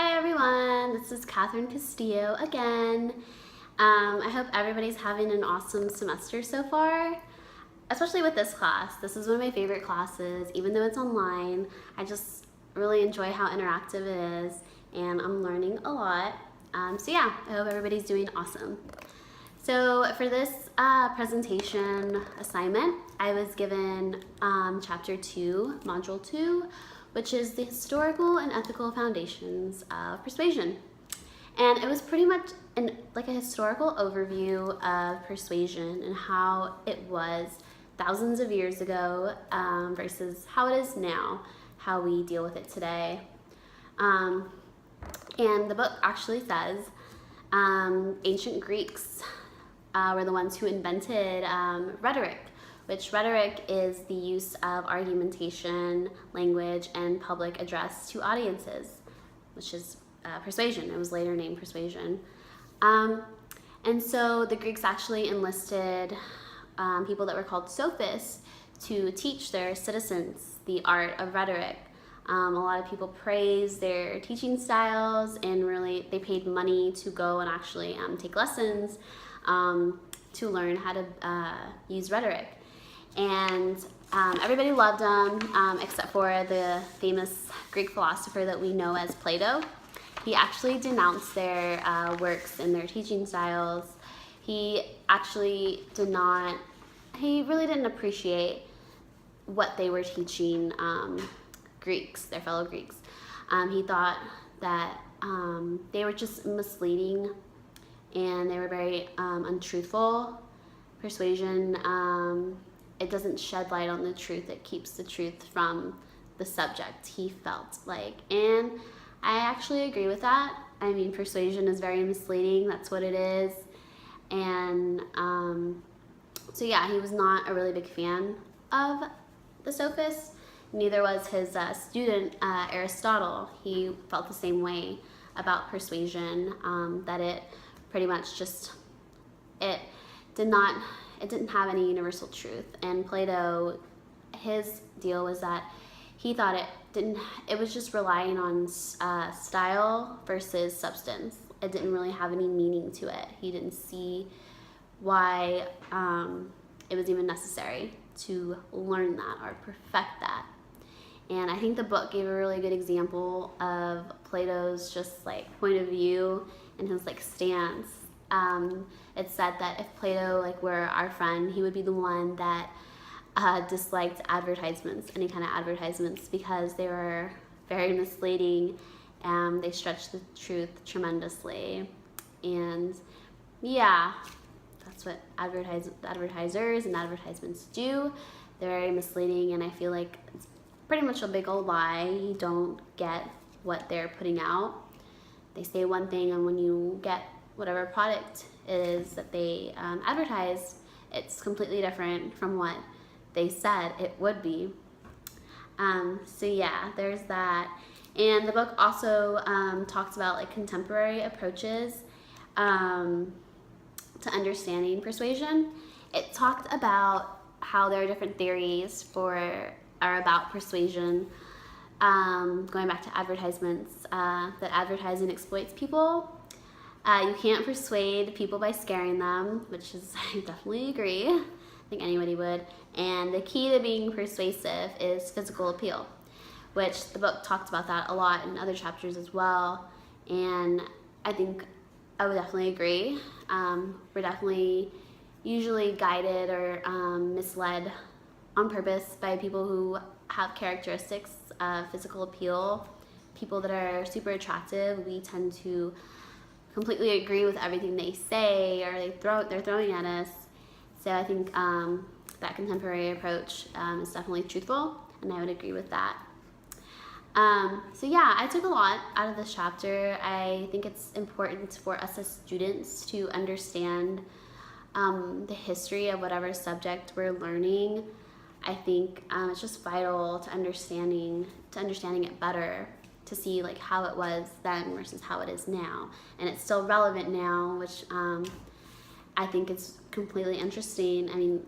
Hi everyone, this is Catherine Castillo again. I hope everybody's having an awesome semester so far, especially with this class. This is one of my favorite classes, even though it's online. I just really enjoy how interactive it is, and I'm learning a lot. So yeah, I hope everybody's doing awesome. So for this presentation assignment, I was given Chapter 2, Module 2, which is the historical and ethical foundations of persuasion. And it was pretty much like a historical overview of persuasion and how it was thousands of years ago versus how it is now, how we deal with it today. And the book actually says ancient Greeks were the ones who invented rhetoric, which rhetoric is the use of argumentation, language, and public address to audiences, which is persuasion. It was later named persuasion. And so the Greeks actually enlisted people that were called sophists to teach their citizens the art of rhetoric. A lot of people praised their teaching styles, and really they paid money to go and actually take lessons to learn how to use rhetoric. And everybody loved them except for the famous Greek philosopher that we know as Plato. He actually denounced their works and their teaching styles. He actually he really didn't appreciate what they were teaching Greeks, their fellow Greeks. He thought that they were just misleading and they were very untruthful. Persuasion, it doesn't shed light on the truth, it keeps the truth from the subject, he felt like. And I actually agree with that. I mean, persuasion is very misleading, that's what it is. And so yeah, he was not a really big fan of the sophists. Neither was his student Aristotle. He felt the same way about persuasion, that it pretty much just, it didn't have any universal truth. And Plato, his deal was that he thought it was just relying on style versus substance. It didn't really have any meaning to it. He didn't see why it was even necessary to learn that or perfect that. And I think the book gave a really good example of Plato's just like point of view and his like stance. It said that if Plato like were our friend, he would be the one that disliked advertisements, any kind of advertisements, because they were very misleading. They stretched the truth tremendously. And yeah, that's what advertisers and advertisements do. They're very misleading, and I feel like it's pretty much a big old lie. You don't get what they're putting out. They say one thing, and when you get whatever product it is that they advertised, it's completely different from what they said it would be. So yeah, there's that. And the book also talks about like contemporary approaches to understanding persuasion. It talked about how there are different theories about persuasion, going back to advertisements, that advertising exploits people. You can't persuade people by scaring them, which is, I definitely agree. I think anybody would. And the key to being persuasive is physical appeal, which the book talked about that a lot in other chapters as well. And I think I would definitely agree. We're definitely usually guided or misled on purpose by people who have characteristics of physical appeal. People that are super attractive, we tend to completely agree with everything they say or they're throwing at us. So I think that contemporary approach is definitely truthful, and I would agree with that. So yeah, I took a lot out of this chapter. I think it's important for us as students to understand the history of whatever subject we're learning. I think it's just vital to understanding it better, to see like how it was then versus how it is now. And it's still relevant now, which I think is completely interesting. I mean,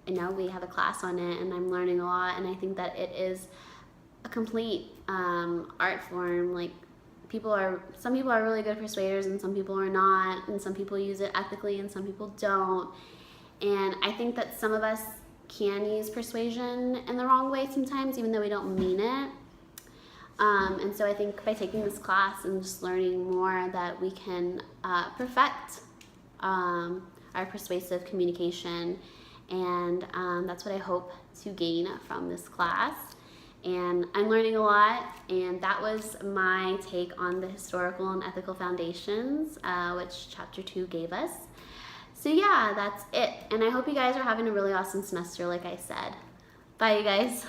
we have a class on it and I'm learning a lot, and I think that it is a complete art form. Like, some people are really good persuaders and some people are not, and some people use it ethically and some people don't. And I think that some of us can use persuasion in the wrong way sometimes, even though we don't mean it. And so I think by taking this class and just learning more that we can perfect our persuasive communication, and that's what I hope to gain from this class. And I'm learning a lot, and that was my take on the historical and ethical foundations, which chapter 2 gave us. So yeah, that's it. And I hope you guys are having a really awesome semester, like I said. Bye, you guys.